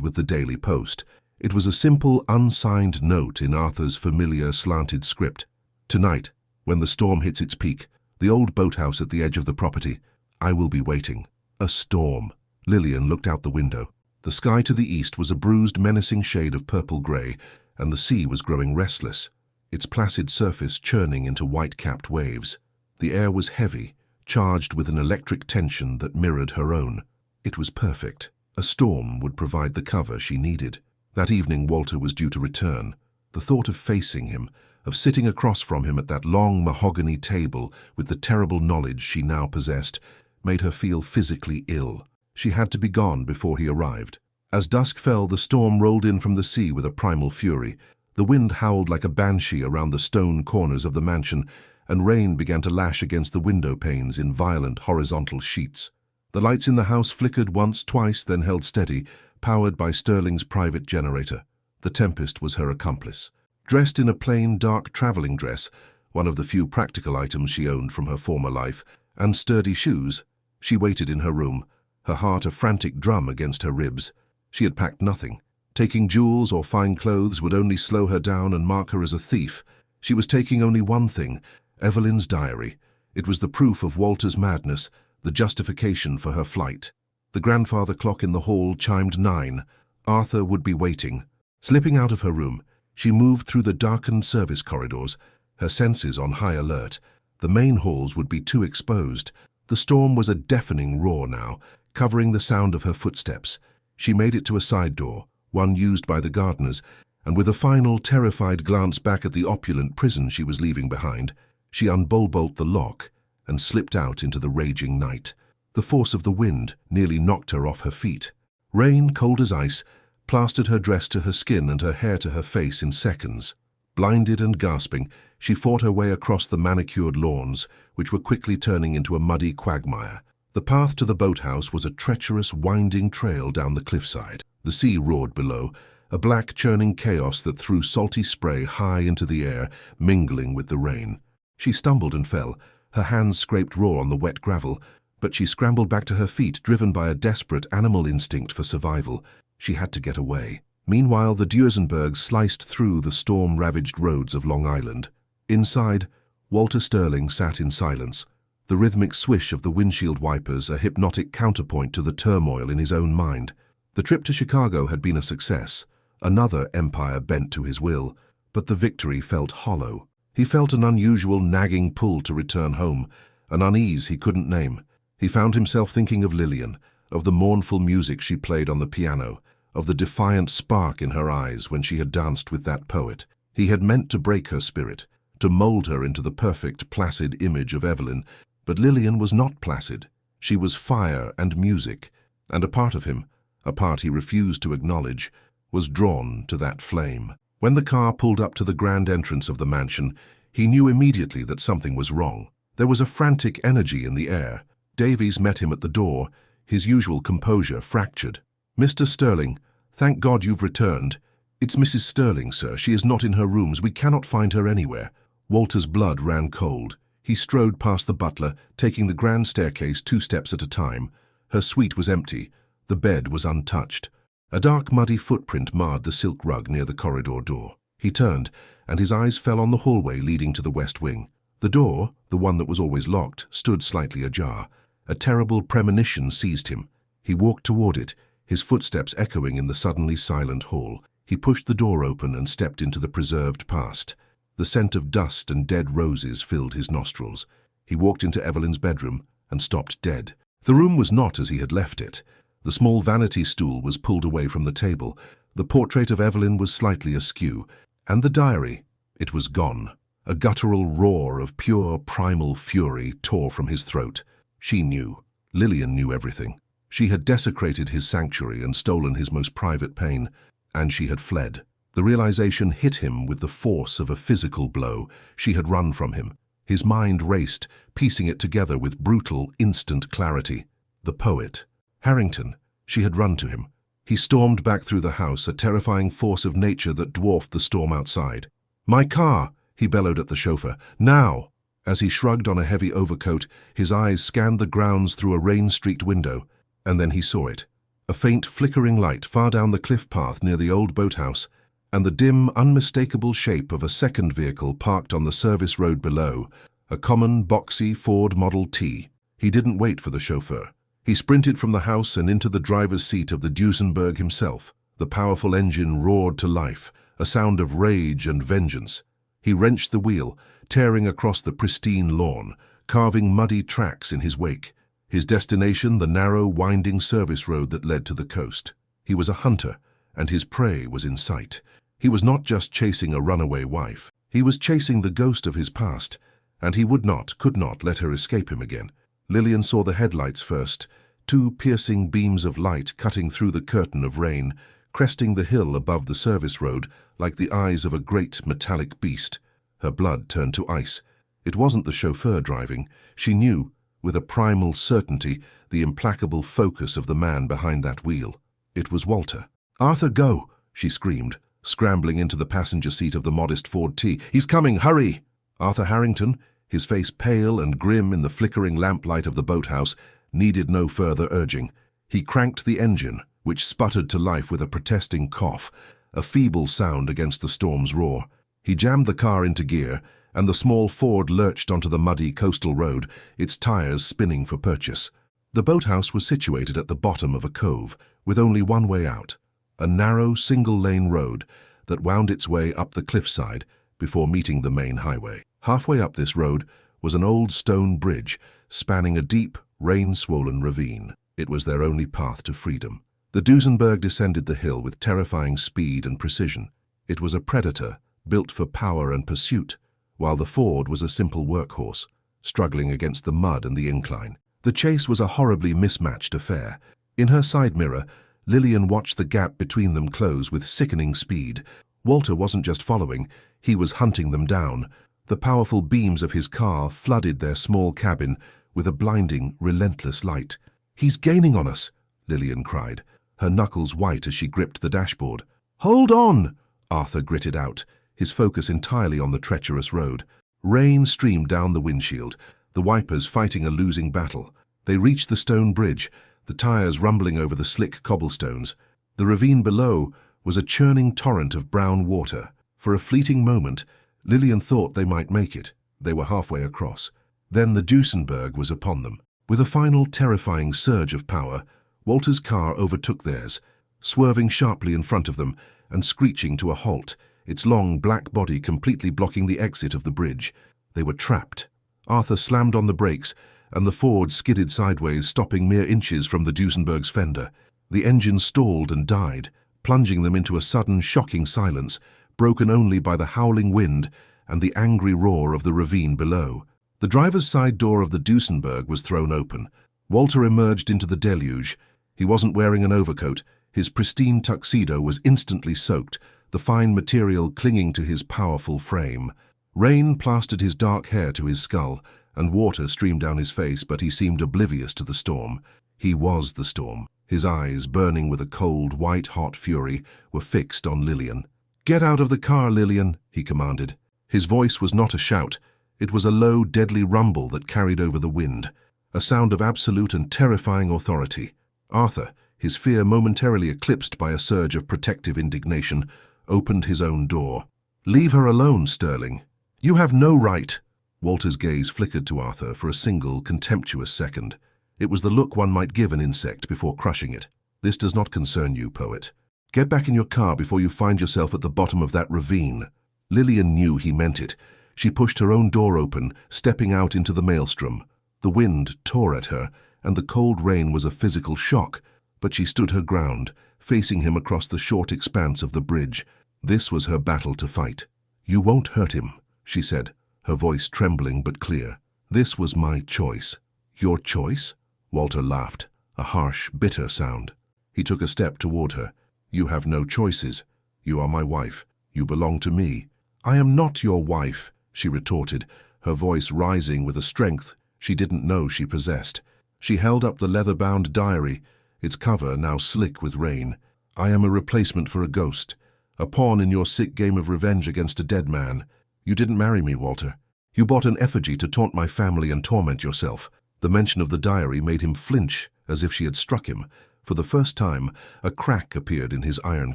with the Daily Post. It was a simple, unsigned note in Arthur's familiar, slanted script. "Tonight, when the storm hits its peak, the old boathouse at the edge of the property, I will be waiting." A storm. Lillian looked out the window. The sky to the east was a bruised, menacing shade of purple-grey, and the sea was growing restless, its placid surface churning into white-capped waves. The air was heavy, charged with an electric tension that mirrored her own. It was perfect. A storm would provide the cover she needed. That evening Walter was due to return. The thought of facing him, of sitting across from him at that long mahogany table with the terrible knowledge she now possessed, made her feel physically ill. She had to be gone before he arrived. As dusk fell, the storm rolled in from the sea with a primal fury. The wind howled like a banshee around the stone corners of the mansion, and rain began to lash against the window panes in violent horizontal sheets. The lights in the house flickered once, twice, then held steady, powered by Sterling's private generator. The tempest was her accomplice. Dressed in a plain, dark traveling dress, one of the few practical items she owned from her former life, and sturdy shoes, she waited in her room, her heart a frantic drum against her ribs. She had packed nothing. Taking jewels or fine clothes would only slow her down and mark her as a thief. She was taking only one thing, Evelyn's diary. It was the proof of Walter's madness, the justification for her flight. The grandfather clock in the hall chimed 9. Arthur would be waiting. Slipping out of her room, she moved through the darkened service corridors, her senses on high alert. The main halls would be too exposed. The storm was a deafening roar now, covering the sound of her footsteps. She made it to a side door, one used by the gardeners, and with a final, terrified glance back at the opulent prison she was leaving behind, she unbolted the lock and slipped out into the raging night. The force of the wind nearly knocked her off her feet. Rain, cold as ice, plastered her dress to her skin and her hair to her face in seconds. Blinded and gasping, she fought her way across the manicured lawns, which were quickly turning into a muddy quagmire. The path to the boathouse was a treacherous, winding trail down the cliffside. The sea roared below, a black, churning chaos that threw salty spray high into the air, mingling with the rain. She stumbled and fell. Her hands scraped raw on the wet gravel, but she scrambled back to her feet, driven by a desperate animal instinct for survival. She had to get away. Meanwhile, the Duesenbergs sliced through the storm-ravaged roads of Long Island. Inside, Walter Sterling sat in silence, the rhythmic swish of the windshield wipers a hypnotic counterpoint to the turmoil in his own mind. The trip to Chicago had been a success, another empire bent to his will, but the victory felt hollow. He felt an unusual nagging pull to return home, an unease he couldn't name. He found himself thinking of Lillian, of the mournful music she played on the piano, of the defiant spark in her eyes when she had danced with that poet. He had meant to break her spirit, to mold her into the perfect, placid image of Evelyn, but Lillian was not placid. She was fire and music, and a part of him, a part he refused to acknowledge, was drawn to that flame. When the car pulled up to the grand entrance of the mansion, he knew immediately that something was wrong. There was a frantic energy in the air. Davies met him at the door, his usual composure fractured. "Mr. Sterling, thank God you've returned. It's Mrs. Sterling, sir. She is not in her rooms. We cannot find her anywhere." Walter's blood ran cold. He strode past the butler, taking the grand staircase 2 steps at a time. Her suite was empty. The bed was untouched. A dark, muddy footprint marred the silk rug near the corridor door. He turned, and his eyes fell on the hallway leading to the west wing. The door, the one that was always locked, stood slightly ajar. A terrible premonition seized him. He walked toward it, his footsteps echoing in the suddenly silent hall. He pushed the door open and stepped into the preserved past. The scent of dust and dead roses filled his nostrils. He walked into Evelyn's bedroom and stopped dead. The room was not as he had left it. The small vanity stool was pulled away from the table. The portrait of Evelyn was slightly askew. And the diary, it was gone. A guttural roar of pure, primal fury tore from his throat. She knew. Lillian knew everything. She had desecrated his sanctuary and stolen his most private pain, and she had fled. The realization hit him with the force of a physical blow. She had run from him. His mind raced, piecing it together with brutal, instant clarity. The poet. Harrington. She had run to him. He stormed back through the house, a terrifying force of nature that dwarfed the storm outside. "My car!" he bellowed at the chauffeur. "Now!" As he shrugged on a heavy overcoat, his eyes scanned the grounds through a rain-streaked window, and then he saw it. A faint, flickering light far down the cliff path near the old boathouse, and the dim, unmistakable shape of a second vehicle parked on the service road below, a common, boxy Ford Model T. He didn't wait for the chauffeur. He sprinted from the house and into the driver's seat of the Duesenberg himself. The powerful engine roared to life, a sound of rage and vengeance. He wrenched the wheel, tearing across the pristine lawn, carving muddy tracks in his wake. His destination, the narrow, winding service road that led to the coast. He was a hunter, and his prey was in sight. He was not just chasing a runaway wife. He was chasing the ghost of his past, and he could not let her escape him again. Lillian saw the headlights first, 2 piercing beams of light cutting through the curtain of rain, cresting the hill above the service road like the eyes of a great metallic beast. Her blood turned to ice. It wasn't the chauffeur driving. She knew, with a primal certainty, the implacable focus of the man behind that wheel. It was Walter. "Arthur, go!" she screamed, scrambling into the passenger seat of the modest Ford T. "He's coming! Hurry!" Arthur Harrington, his face pale and grim in the flickering lamplight of the boathouse, needed no further urging. He cranked the engine, which sputtered to life with a protesting cough, a feeble sound against the storm's roar. He jammed the car into gear, and the small Ford lurched onto the muddy coastal road, its tires spinning for purchase. The boathouse was situated at the bottom of a cove, with only one way out, a narrow, single-lane road that wound its way up the cliffside before meeting the main highway. Halfway up this road was an old stone bridge spanning a deep, rain-swollen ravine. It was their only path to freedom. The Duesenberg descended the hill with terrifying speed and precision. It was a predator, built for power and pursuit, while the Ford was a simple workhorse, struggling against the mud and the incline. The chase was a horribly mismatched affair. In her side mirror, Lillian watched the gap between them close with sickening speed. Walter wasn't just following, he was hunting them down. The powerful beams of his car flooded their small cabin with a blinding, relentless light. "He's gaining on us," Lillian cried, her knuckles white as she gripped the dashboard. "Hold on!" Arthur gritted out, his focus entirely on the treacherous road. Rain streamed down the windshield, the wipers fighting a losing battle. They reached the stone bridge, the tires rumbling over the slick cobblestones. The ravine below was a churning torrent of brown water. For a fleeting moment, Lillian thought they might make it. They were halfway across. Then the Duesenberg was upon them. With a final terrifying surge of power, Walter's car overtook theirs, swerving sharply in front of them and screeching to a halt, its long black body completely blocking the exit of the bridge. They were trapped. Arthur slammed on the brakes, and the Ford skidded sideways, stopping mere inches from the Duesenberg's fender. The engine stalled and died, plunging them into a sudden, shocking silence, broken only by the howling wind and the angry roar of the ravine below. The driver's side door of the Duesenberg was thrown open. Walter emerged into the deluge. He wasn't wearing an overcoat. His pristine tuxedo was instantly soaked, the fine material clinging to his powerful frame. Rain plastered his dark hair to his skull, and water streamed down his face, but he seemed oblivious to the storm. He was the storm. His eyes, burning with a cold, white-hot fury, were fixed on Lillian. "Get out of the car, Lillian," he commanded. His voice was not a shout. It was a low, deadly rumble that carried over the wind, a sound of absolute and terrifying authority. Arthur, his fear momentarily eclipsed by a surge of protective indignation, opened his own door. "Leave her alone, Sterling. You have no right." Walter's gaze flickered to Arthur for a single, contemptuous second. It was the look one might give an insect before crushing it. "This does not concern you, poet. Get back in your car before you find yourself at the bottom of that ravine." Lillian knew he meant it. She pushed her own door open, stepping out into the maelstrom. The wind tore at her, and the cold rain was a physical shock, but she stood her ground, facing him across the short expanse of the bridge. This was her battle to fight. "You won't hurt him," she said, her voice trembling but clear. "This was my choice." "Your choice?" Walter laughed, a harsh, bitter sound. He took a step toward her. "You have no choices. You are my wife. You belong to me." "I am not your wife," she retorted, her voice rising with a strength she didn't know she possessed. She held up the leather-bound diary, its cover now slick with rain. "I am a replacement for a ghost, a pawn in your sick game of revenge against a dead man. You didn't marry me, Walter. You bought an effigy to taunt my family and torment yourself." The mention of the diary made him flinch, as if she had struck him. For the first time, a crack appeared in his iron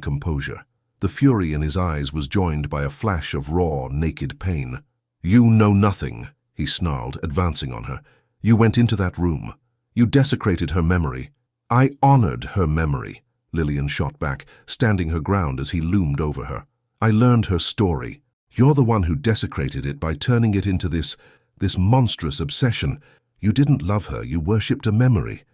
composure. The fury in his eyes was joined by a flash of raw, naked pain. "You know nothing," he snarled, advancing on her. "You went into that room. You desecrated her memory." "I honored her memory," Lillian shot back, standing her ground as he loomed over her. "I learned her story. You're the one who desecrated it by turning it into this monstrous obsession. You didn't love her, you worshipped a memory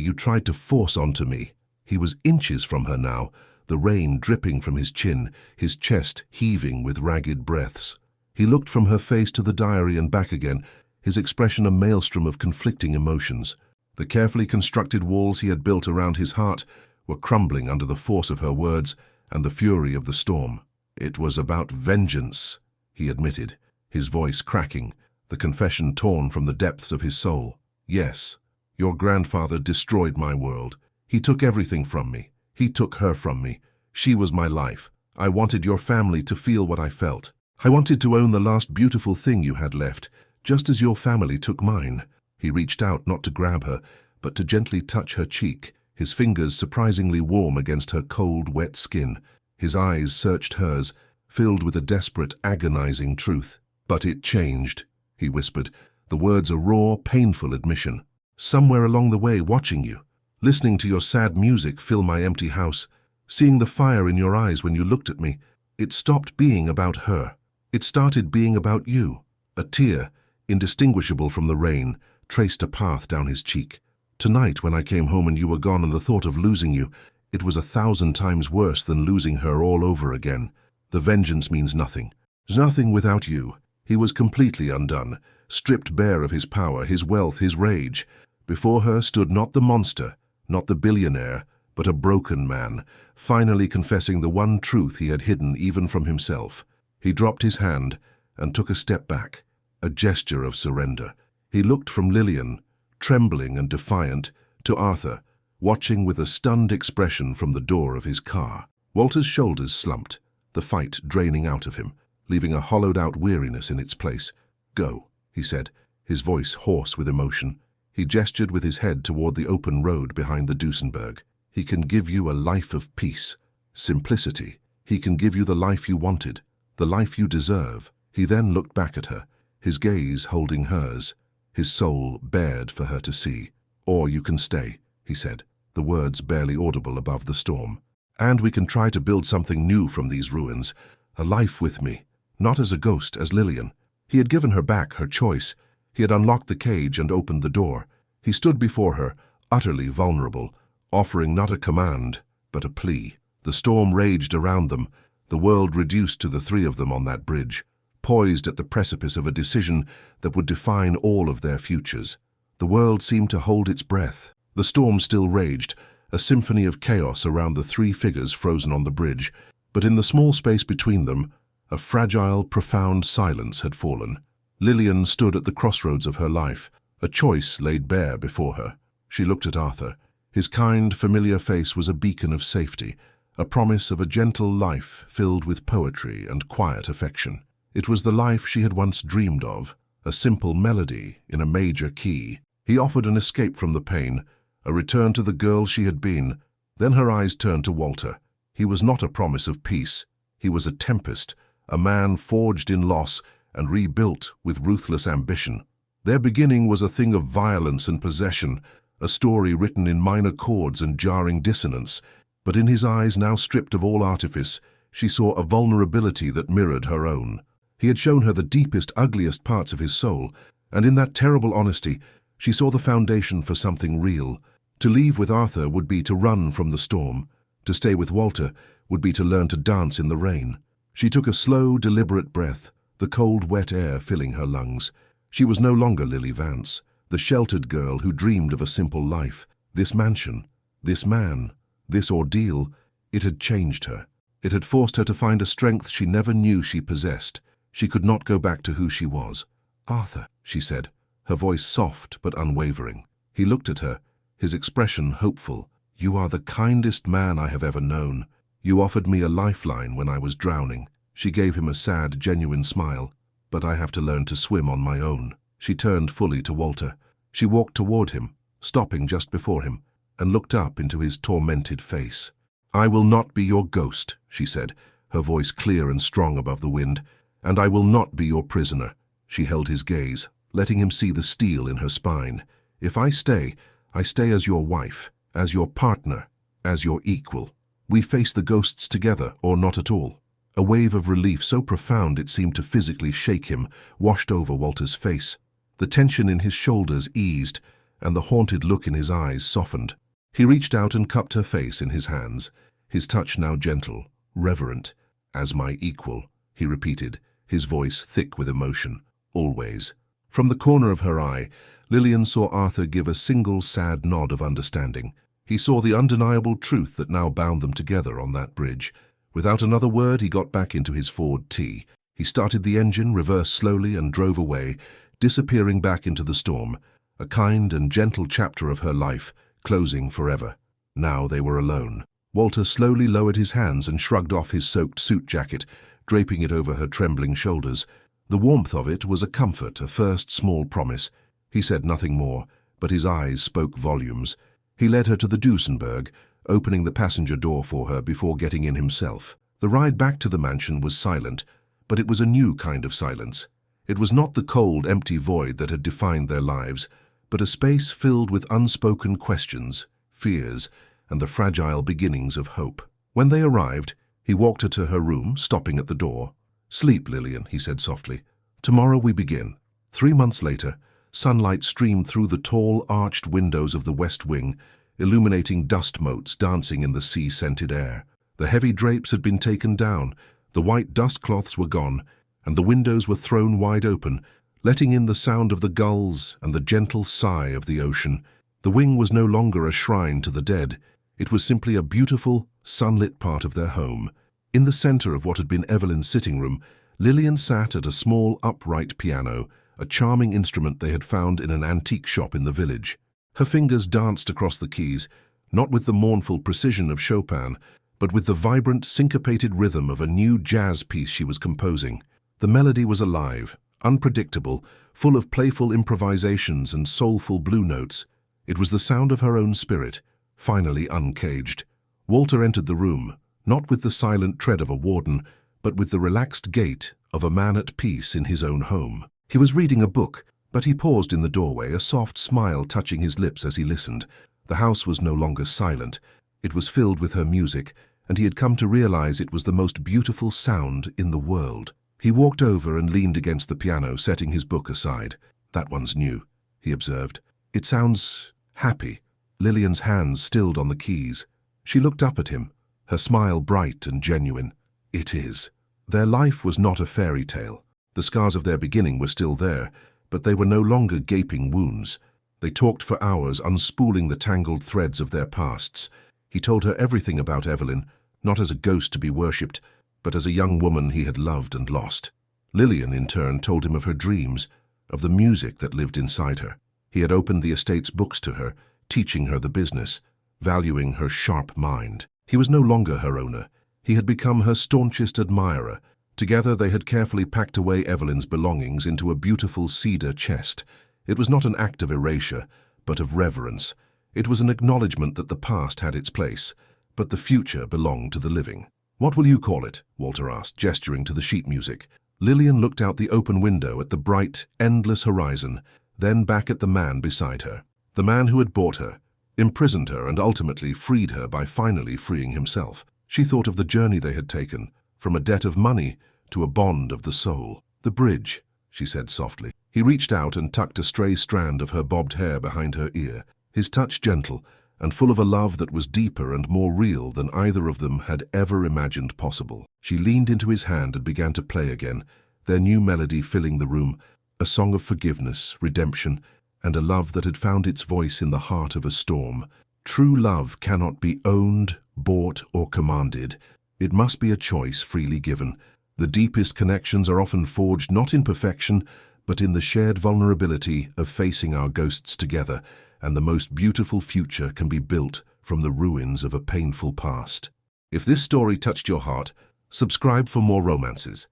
you tried to force onto me." He was inches from her now, the rain dripping from his chin, his chest heaving with ragged breaths. He looked from her face to the diary and back again, his expression a maelstrom of conflicting emotions. The carefully constructed walls he had built around his heart were crumbling under the force of her words and the fury of the storm. "It was about vengeance," he admitted, his voice cracking, the confession torn from the depths of his soul. "Yes, your grandfather destroyed my world. He took everything from me. He took her from me. She was my life. I wanted your family to feel what I felt. I wanted to own the last beautiful thing you had left, just as your family took mine." He reached out not to grab her, but to gently touch her cheek, his fingers surprisingly warm against her cold, wet skin. His eyes searched hers, filled with a desperate, agonizing truth. "But it changed," he whispered, the words a raw, painful admission. "Somewhere along the way, watching you, listening to your sad music fill my empty house, seeing the fire in your eyes when you looked at me, it stopped being about her. It started being about you." A tear, indistinguishable from the rain, traced a path down his cheek. "Tonight, when I came home and you were gone and the thought of losing you, it was 1,000 times worse than losing her all over again. The vengeance means nothing. Nothing without you. He was completely undone, stripped bare of his power, his wealth, his rage. Before her stood not the monster, not the billionaire, but a broken man, finally confessing the one truth he had hidden even from himself. He dropped his hand and took a step back, a gesture of surrender. He looked from Lillian, trembling and defiant, to Arthur, watching with a stunned expression from the door of his car. Walter's shoulders slumped, the fight draining out of him, leaving a hollowed-out weariness in its place. "Go," he said, his voice hoarse with emotion. He gestured with his head toward the open road behind the Duesenberg. "He can give you a life of peace, simplicity. He can give you the life you wanted, the life you deserve." He then looked back at her, his gaze holding hers, his soul bared for her to see. "Or you can stay," he said, the words barely audible above the storm. "And we can try to build something new from these ruins, a life with me, not as a ghost, as Lillian." He had given her back her choice. He had unlocked the cage and opened the door. He stood before her, utterly vulnerable, offering not a command, but a plea. The storm raged around them, the world reduced to the three of them on that bridge, poised at the precipice of a decision that would define all of their futures. The world seemed to hold its breath. The storm still raged, a symphony of chaos around the three figures frozen on the bridge, but in the small space between them, a fragile, profound silence had fallen. Lillian stood at the crossroads of her life, a choice laid bare before her. She looked at Arthur. His kind, familiar face was a beacon of safety, a promise of a gentle life filled with poetry and quiet affection. It was the life she had once dreamed of, a simple melody in a major key. He offered an escape from the pain, a return to the girl she had been. Then her eyes turned to Walter. He was not a promise of peace. He was a tempest, a man forged in loss and rebuilt with ruthless ambition. Their beginning was a thing of violence and possession, a story written in minor chords and jarring dissonance. But in his eyes, now stripped of all artifice, she saw a vulnerability that mirrored her own. He had shown her the deepest, ugliest parts of his soul, and in that terrible honesty, she saw the foundation for something real. To leave with Arthur would be to run from the storm. To stay with Walter would be to learn to dance in the rain. She took a slow, deliberate breath, the cold, wet air filling her lungs. She was no longer Lily Vance, the sheltered girl who dreamed of a simple life. This mansion, this man, this ordeal, it had changed her. It had forced her to find a strength she never knew she possessed. She could not go back to who she was. "Arthur," she said, her voice soft but unwavering. He looked at her, his expression hopeful. "You are the kindest man I have ever known. You offered me a lifeline when I was drowning." She gave him a sad, genuine smile. "But I have to learn to swim on my own." She turned fully to Walter. She walked toward him, stopping just before him, and looked up into his tormented face. "I will not be your ghost," she said, her voice clear and strong above the wind. "And I will not be your prisoner." She held his gaze, letting him see the steel in her spine. "If I stay as your wife, as your partner, as your equal. We face the ghosts together, or not at all." A wave of relief so profound it seemed to physically shake him washed over Walter's face. The tension in his shoulders eased, and the haunted look in his eyes softened. He reached out and cupped her face in his hands, his touch now gentle, reverent. "As my equal," he repeated, his voice thick with emotion. "Always." From the corner of her eye, Lillian saw Arthur give a single sad nod of understanding. He saw the undeniable truth that now bound them together on that bridge. Without another word, he got back into his Ford T. He started the engine, reversed slowly, and drove away, disappearing back into the storm, a kind and gentle chapter of her life, closing forever. Now they were alone. Walter slowly lowered his hands and shrugged off his soaked suit jacket, draping it over her trembling shoulders. The warmth of it was a comfort, a first small promise. He said nothing more, but his eyes spoke volumes. He led her to the Duesenberg, opening the passenger door for her before getting in himself. The ride back to the mansion was silent, but it was a new kind of silence. It was not the cold, empty void that had defined their lives, but a space filled with unspoken questions, fears, and the fragile beginnings of hope. When they arrived, he walked her to her room, stopping at the door. "Sleep, Lillian," he said softly. "Tomorrow we begin." 3 months later, sunlight streamed through the tall, arched windows of the West Wing, illuminating dust motes dancing in the sea-scented air. The heavy drapes had been taken down, The white dust cloths were gone, and the windows were thrown wide open, letting in the sound of the gulls and the gentle sigh of the ocean. The wing was no longer a shrine to the dead. It was simply a beautiful, sunlit part of their home. In the center of what had been Evelyn's sitting room, Lillian sat at a small upright piano, a charming instrument they had found in an antique shop in the village. Her fingers danced across the keys, not with the mournful precision of Chopin, but with the vibrant, syncopated rhythm of a new jazz piece she was composing. The melody was alive, unpredictable, full of playful improvisations and soulful blue notes. It was the sound of her own spirit, finally uncaged. Walter entered the room, not with the silent tread of a warden, but with the relaxed gait of a man at peace in his own home. He was reading a book, but he paused in the doorway, a soft smile touching his lips as he listened. The house was no longer silent. It was filled with her music, and he had come to realize it was the most beautiful sound in the world. He walked over and leaned against the piano, setting his book aside. "That one's new," he observed. "It sounds happy." Lillian's hands stilled on the keys. She looked up at him, her smile bright and genuine. "It is." Their life was not a fairy tale. The scars of their beginning were still there, but they were no longer gaping wounds. They talked for hours, unspooling the tangled threads of their pasts. He told her everything about Evelyn, not as a ghost to be worshipped, but as a young woman he had loved and lost. Lillian, in turn, told him of her dreams, of the music that lived inside her. He had opened the estate's books to her, teaching her the business, valuing her sharp mind. He was no longer her owner. He had become her staunchest admirer. Together they had carefully packed away Evelyn's belongings into a beautiful cedar chest. It was not an act of erasure, but of reverence. It was an acknowledgement that the past had its place, but the future belonged to the living. "What will you call it?" Walter asked, gesturing to the sheet music. Lillian looked out the open window at the bright, endless horizon, then back at the man beside her. The man who had bought her, imprisoned her, and ultimately freed her by finally freeing himself. She thought of the journey they had taken, from a debt of money to a bond of the soul. "The bridge," she said softly. He reached out and tucked a stray strand of her bobbed hair behind her ear, his touch gentle and full of a love that was deeper and more real than either of them had ever imagined possible. She leaned into his hand and began to play again, their new melody filling the room, a song of forgiveness, redemption, and a love that had found its voice in the heart of a storm. True love cannot be owned, bought, or commanded. It must be a choice freely given. The deepest connections are often forged not in perfection, but in the shared vulnerability of facing our ghosts together, and the most beautiful future can be built from the ruins of a painful past. If this story touched your heart, subscribe for more romances.